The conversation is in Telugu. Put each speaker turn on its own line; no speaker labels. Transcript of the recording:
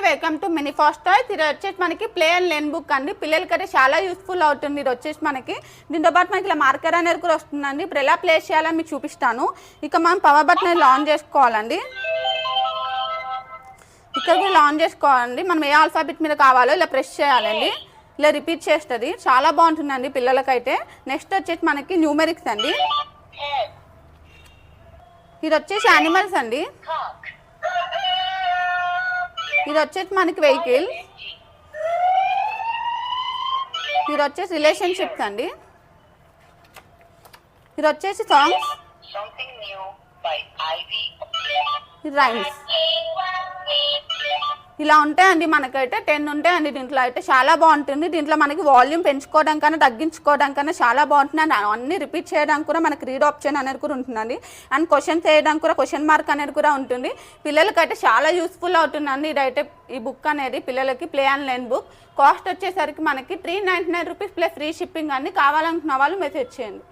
Welcome to mini fast toys. ఇది వచ్చేసి మనకి ప్లే అండ్ లెర్న్ బుక్ అండి. పిల్లలకైతే చాలా యూస్ఫుల్ అవుతుంది. ఇది వచ్చేసి మనకి దీంతో పాటు మనకి ఇలా మార్కర్ అనేది కూడా వస్తుందండి. ఇప్పుడు ఎలా ప్లేస్ చేయాలని మీకు చూపిస్తాను. ఇక మనం పవర్ బటన్ అనేది ఆన్ చేసుకోవాలండి. ఇక్కడ కూడా ఆన్ చేసుకోవాలండి. మనం ఏ ఆల్ఫాబెట్ మీద కావాలో ఇలా ప్రెస్ చేయాలండి. ఇలా రిపీట్ చేస్తుంది. చాలా బాగుంటుందండి పిల్లలకైతే. నెక్స్ట్ వచ్చేసి మనకి న్యూమెరిక్స్ అండి. ఇది వచ్చేసి యానిమల్స్ అండి. ఇది వచ్చేసి మనకి వెహికల్. ఇది వచ్చేసి రిలేషన్షిప్స్ అండి. ఇది వచ్చేసి సాంగ్స్. ఇది రైమ్స్. ఇలా ఉంటాయండి. మనకైతే 10 ఉంటాయండి. దీంట్లో అయితే చాలా బాగుంటుంది. దీంట్లో మనకి వాల్యూమ్ పెంచుకోవడం కన్నా తగ్గించుకోవడం కన్నా చాలా బాగుంటుంది. అండ్ అన్ని రిపీట్ చేయడానికి కూడా మనకి రీడ్ ఆప్షన్ అనేది కూడా ఉంటుందండి. అండ్ క్వశ్చన్స్ వేయడానికి కూడా క్వశ్చన్ మార్క్ అనేది కూడా ఉంటుంది. పిల్లలకైతే చాలా యూస్ఫుల్ అవుతుందండి. ఇదైతే ఈ బుక్ అనేది పిల్లలకి play and learn book. Cost వచ్చేసరికి మనకి 399 రూపీస్ ప్లస్ ఫ్రీ షిప్పింగ్ అండి. కావాలనుకున్న వాళ్ళు మెసేజ్ చేయండి.